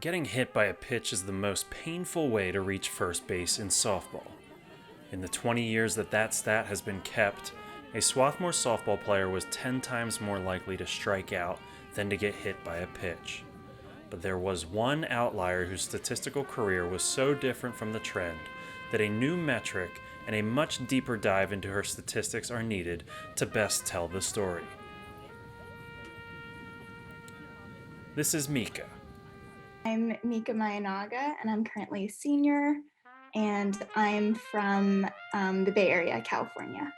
Getting hit by a pitch is the most painful way to reach first base in softball. In the 20 years that stat has been kept, a Swarthmore softball player was 10 times more likely to strike out than to get hit by a pitch. But there was one outlier whose statistical career was so different from the trend that a new metric and a much deeper dive into her statistics are needed to best tell the story. This is Mika. I'm Mika Maenaga, and I'm currently a senior, and I'm from the Bay Area, California.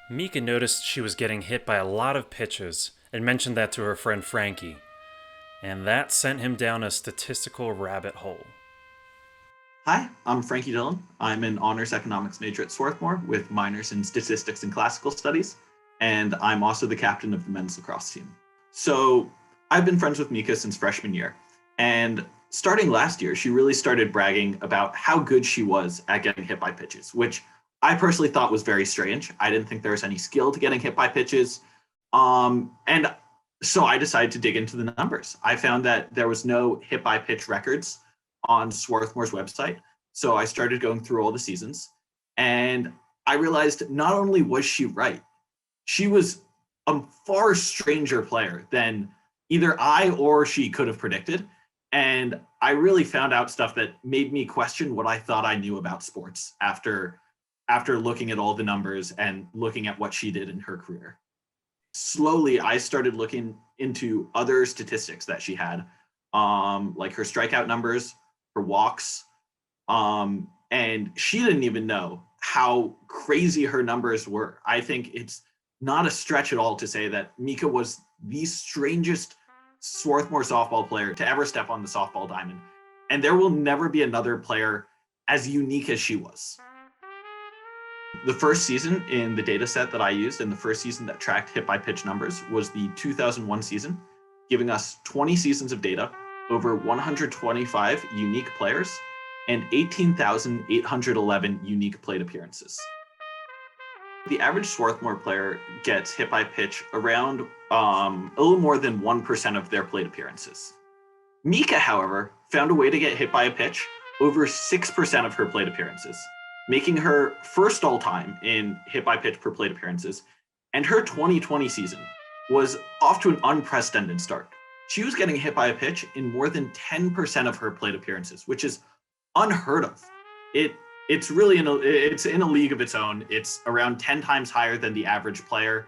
Mika noticed she was getting hit by a lot of pitches and mentioned that to her friend Frankie, and that sent him down a statistical rabbit hole. Hi, I'm Frankie Dillon. I'm an honors economics major at Swarthmore with minors in statistics and classical studies, and I'm also the captain of the men's lacrosse team. So I've been friends with Mika since freshman year, and starting last year, she really started bragging about how good she was at getting hit by pitches, which I personally thought was very strange. I didn't think there was any skill to getting hit by pitches. And so I decided to dig into the numbers. I found that there was no hit by pitch records on Swarthmore's website. So I started going through all the seasons, and I realized not only was she right, she was a far stranger player than either I or she could have predicted. And I really found out stuff that made me question what I thought I knew about sports after looking at all the numbers and looking at what she did in her career. Slowly, I started looking into other statistics that she had, like her strikeout numbers, her walks, and she didn't even know how crazy her numbers were. I think it's not a stretch at all to say that Mika was the strangest Swarthmore softball player to ever step on the softball diamond. And there will never be another player as unique as she was. The first season in the data set that I used, and the first season that tracked hit by pitch numbers, was the 2001 season, giving us 20 seasons of data, over 125 unique players, and 18,811 unique plate appearances. The average Swarthmore player gets hit by pitch around a little more than 1% of their plate appearances. Mika, however, found a way to get hit by a pitch over 6% of her plate appearances, making her first all time in hit by pitch per plate appearances, and her 2020 season was off to an unprecedented start. She was getting hit by a pitch in more than 10% of her plate appearances, which is unheard of. It's really it's in a league of its own. It's around 10 times higher than the average player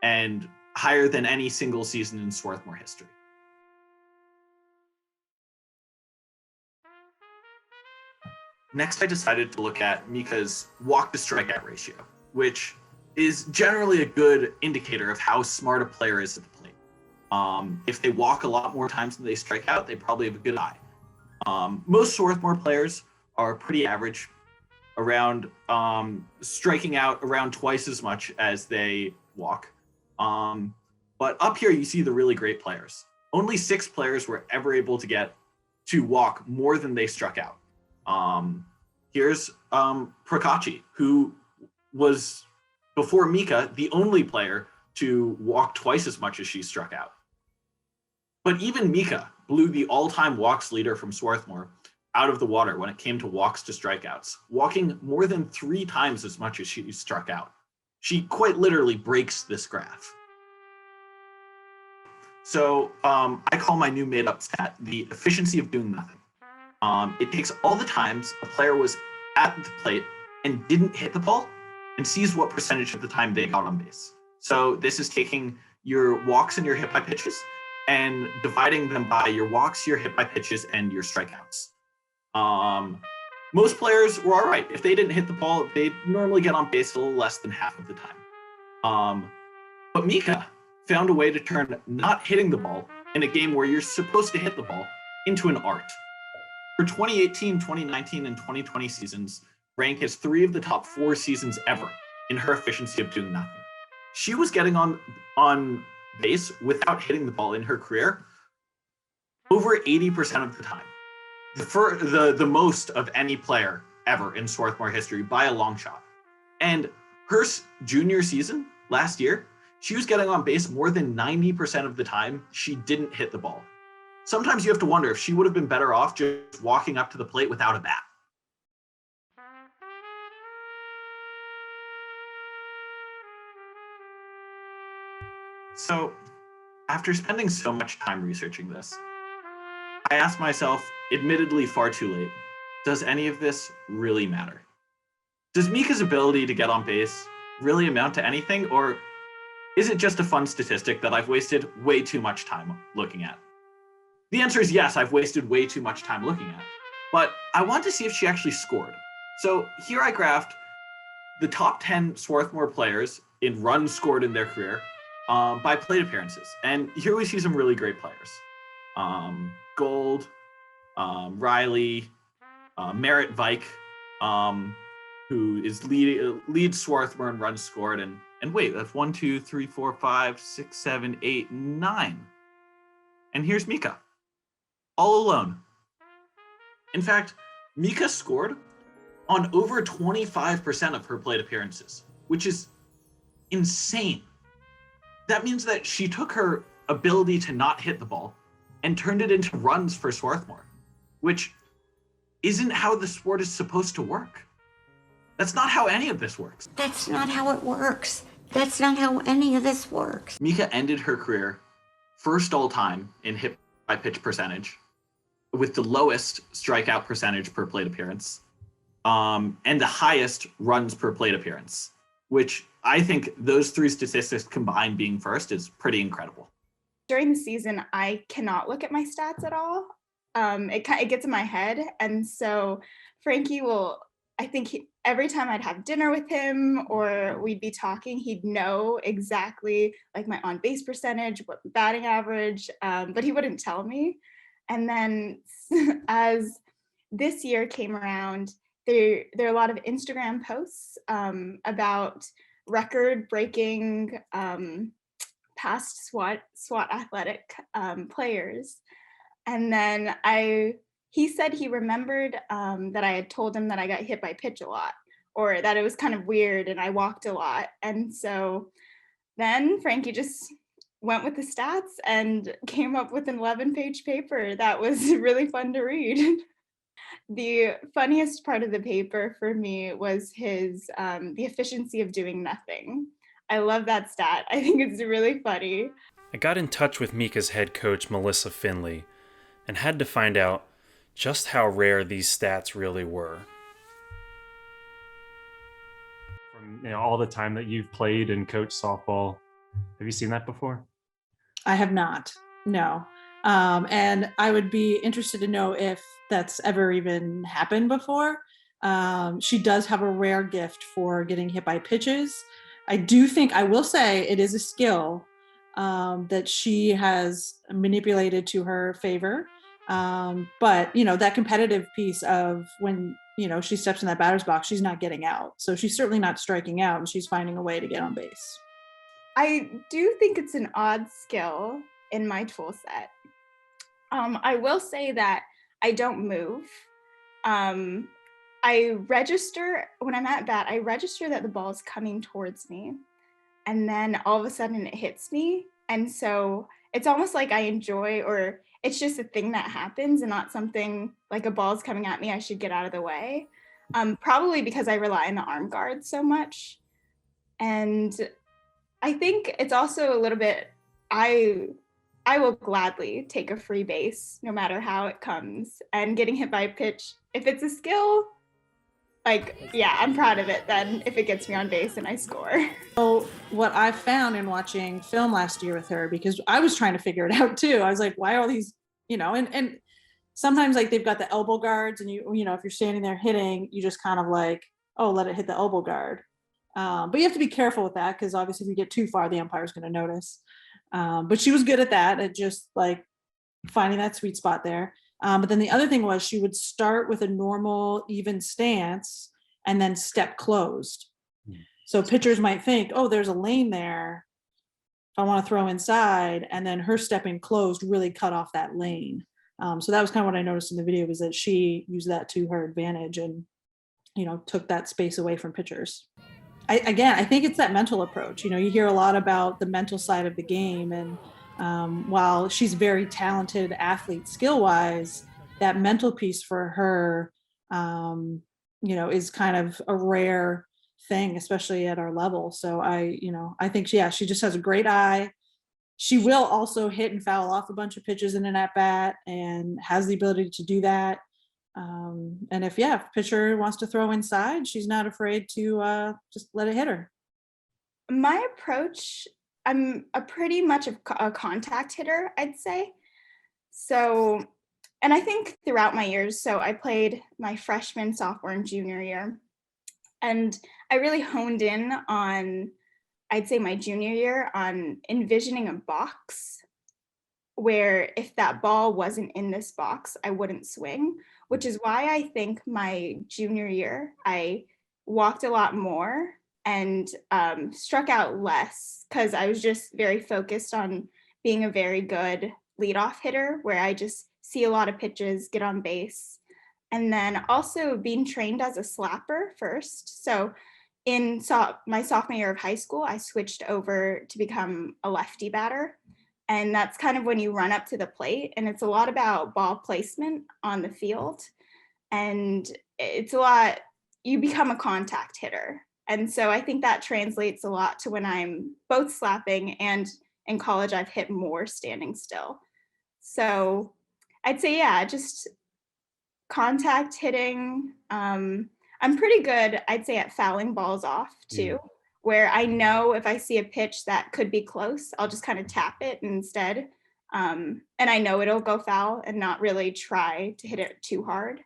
and higher than any single season in Swarthmore history. Next, I decided to look at Mika's walk to strikeout ratio, which is generally a good indicator of how smart a player is at the plate. If they walk a lot more times than they strike out, they probably have a good eye. Most Swarthmore players are pretty average, around striking out around twice as much as they walk. But up here, you see the really great players. Only 6 players were ever able to get to walk more than they struck out. Here's Prakachi, who was, before Mika, the only player to walk twice as much as she struck out. But even Mika blew the all-time walks leader from Swarthmore out of the water when it came to walks to strikeouts, walking more than 3 times as much as she struck out. She quite literally breaks this graph. So I call my new made-up stat the efficiency of doing nothing. It takes all the times a player was at the plate and didn't hit the ball and sees what percentage of the time they got on base. So this is taking your walks and your hit by pitches and dividing them by your walks, your hit by pitches, and your strikeouts. Most players were all right. If they didn't hit the ball, they'd normally get on base a little less than half of the time. But Mika found a way to turn not hitting the ball in a game where you're supposed to hit the ball into an art. Her 2018, 2019, and 2020 seasons rank as 3 of the top 4 seasons ever in her efficiency of doing nothing. She was getting on base without hitting the ball in her career over 80% of the time. The most of any player ever in Swarthmore history by a long shot. And her junior season last year, she was getting on base more than 90% of the time she didn't hit the ball. sometimes you have to wonder if she would have been better off just walking up to the plate without a bat. So, after spending so much time researching this, I asked myself, admittedly far too late, does any of this really matter? Does Mika's ability to get on base really amount to anything, or is it just a fun statistic that I've wasted way too much time looking at? The answer is yes, I've wasted way too much time looking at, but I want to see if she actually scored. So here I graphed the top 10 Swarthmore players in runs scored in their career by plate appearances. And here we see some really great players. Gold, Riley, Merritt Vike, who is leads Swarthmore in runs scored. And wait, that's 1, 2, 3, 4, 5, 6, 7, 8, 9. And here's Mika, all alone. In fact, Mika scored on over 25% of her plate appearances, which is insane. That means that she took her ability to not hit the ball and turned it into runs for Swarthmore, which isn't how the sport is supposed to work. That's not how any of this works. That's not how it works. That's not how any of this works. Mika ended her career first all time in hit by pitch percentage, with the lowest strikeout percentage per plate appearance, and the highest runs per plate appearance, which I think those three statistics combined being first is pretty incredible. During the season, I cannot look at my stats at all. It gets in my head. And so Frankie will, I think every time I'd have dinner with him or we'd be talking, he'd know exactly like my on base percentage, what batting average, but he wouldn't tell me. And then as this year came around, there are a lot of Instagram posts about record-breaking past SWAT athletic players. And then he said he remembered that I had told him that I got hit by pitch a lot, or that it was kind of weird and I walked a lot. And so then Frankie just went with the stats and came up with an 11-page paper that was really fun to read. The funniest part of the paper for me was his the efficiency of doing nothing. I love that stat. I think it's really funny. I got in touch with Mika's head coach, Melissa Finley, and had to find out just how rare these stats really were. From all the time that you've played and coached softball, have you seen that before? I have not, no. And I would be interested to know if that's ever even happened before. She does have a rare gift for getting hit by pitches. I do think, I will say, it is a skill that she has manipulated to her favor. But, that competitive piece of when, she steps in that batter's box, she's not getting out. So she's certainly not striking out, and she's finding a way to get on base. I do think it's an odd skill in my tool set. I will say that I don't move. I register, when I'm at bat, I register that the ball is coming towards me. And then all of a sudden it hits me. And so it's almost like I enjoy, or it's just a thing that happens and not something like a ball's coming at me, I should get out of the way. Probably because I rely on the arm guard so much. And I think it's also a little bit, I will gladly take a free base no matter how it comes. And getting hit by a pitch, if it's a skill, I'm proud of it then if it gets me on base and I score. So what I found in watching film last year with her, because I was trying to figure it out too. I was like, why are all these, and sometimes they've got the elbow guards and if you're standing there hitting, you just kind of let it hit the elbow guard. But you have to be careful with that because obviously if you get too far, the umpire's going to notice. But she was good at that, at just finding that sweet spot there. But then the other thing was she would start with a normal, even stance and then step closed. So pitchers might think, oh, there's a lane there if I want to throw inside. And then her stepping closed really cut off that lane. So that was kind of what I noticed in the video, was that she used that to her advantage and, took that space away from pitchers. I think it's that mental approach. You hear a lot about the mental side of the game, and While she's very talented athlete skill-wise, that mental piece for her, is kind of a rare thing, especially at our level. So I think, yeah, she just has a great eye. She will also hit and foul off a bunch of pitches in an at bat and has the ability to do that. And if pitcher wants to throw inside, she's not afraid to just let it hit her. My approach, I'm a pretty much a contact hitter, I'd say. So, and I think throughout my years, so I played my freshman, sophomore, and junior year. And I really honed in on, I'd say my junior year, on envisioning a box where if that ball wasn't in this box, I wouldn't swing, which is why I think my junior year, I walked a lot more and struck out less because I was just very focused on being a very good leadoff hitter where I just see a lot of pitches, get on base. And then also being trained as a slapper first. So in my sophomore year of high school, I switched over to become a lefty batter. And that's kind of when you run up to the plate, and it's a lot about ball placement on the field. And it's a lot, you become a contact hitter. And so I think that translates a lot to when I'm both slapping and in college, I've hit more standing still. So I'd say, yeah, just contact hitting. I'm pretty good, I'd say, at fouling balls off too, where I know if I see a pitch that could be close, I'll just kind of tap it instead. And I know it'll go foul and not really try to hit it too hard.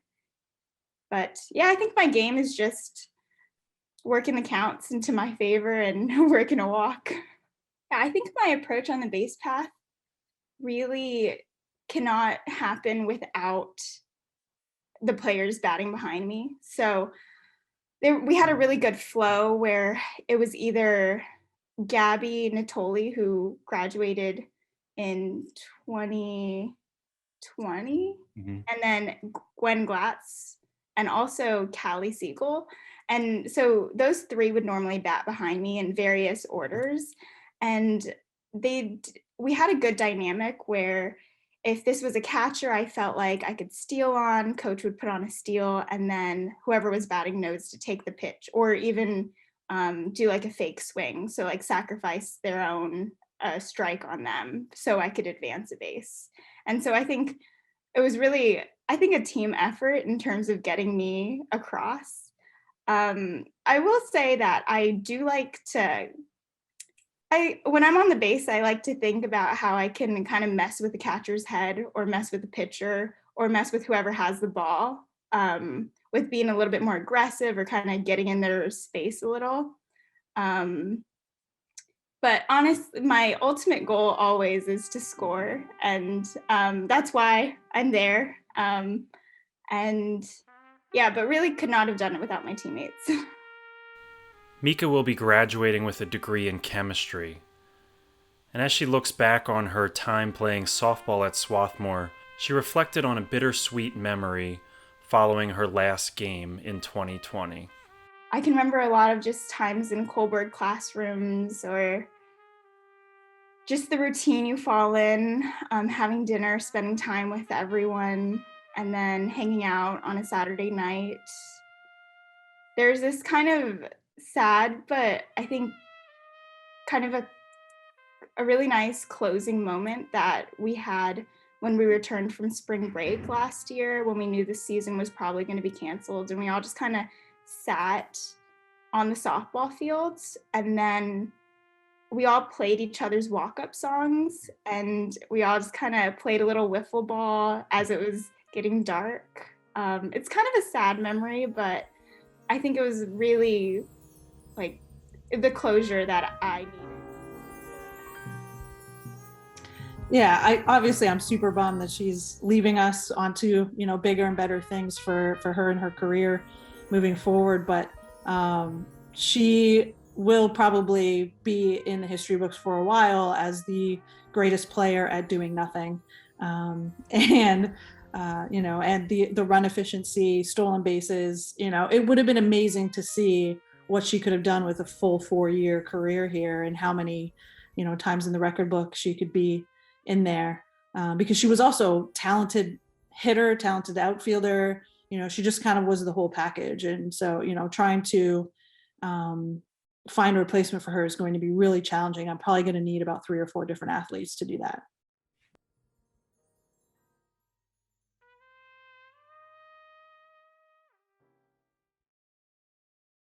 But yeah, I think my game is just working the counts into my favor and working a walk. Yeah, I think my approach on the base path really cannot happen without the players batting behind me. So we had a really good flow where it was either Gabby Natoli, who graduated in 2020, and then Gwen Glatz, and also Callie Siegel. And so those three would normally bat behind me in various orders. And we had a good dynamic where if this was a catcher I felt like I could steal on, coach would put on a steal, and then whoever was batting knows to take the pitch, or even do like a fake swing. So like sacrifice their own strike on them so I could advance a base. And so I think it was really, I think, a team effort in terms of getting me across. I will say that I do like to, when I'm on the base, I like to think about how I can kind of mess with the catcher's head or mess with the pitcher or mess with whoever has the ball, with being a little bit more aggressive or kind of getting in their space a little. But honestly, my ultimate goal always is to score. And that's why I'm there. And yeah, but really could not have done it without my teammates. Mika will be graduating with a degree in chemistry. And as she looks back on her time playing softball at Swarthmore, she reflected on a bittersweet memory following her last game in 2020. I can remember a lot of just times in Kohlberg classrooms, or just the routine you fall in, having dinner, spending time with everyone, and then hanging out on a Saturday night. There's this kind of sad, but I think kind of a really nice closing moment that we had when we returned from spring break last year, when we knew the season was probably going to be canceled, and we all just kind of sat on the softball fields, and then we all played each other's walk-up songs, and we all just kind of played a little wiffle ball as it was getting dark. It's kind of a sad memory, but I think it was really like the closure that I needed. Yeah, I'm super bummed that she's leaving us onto, bigger and better things for her and her career moving forward. But she will probably be in the history books for a while as the greatest player at doing nothing. And the run efficiency, stolen bases, it would have been amazing to see what she could have done with a full 4-year career here, and how many, times in the record book she could be. in there, because she was also talented hitter, talented outfielder. She just kind of was the whole package. And so, trying to find a replacement for her is going to be really challenging. I'm probably going to need about 3 or 4 different athletes to do that.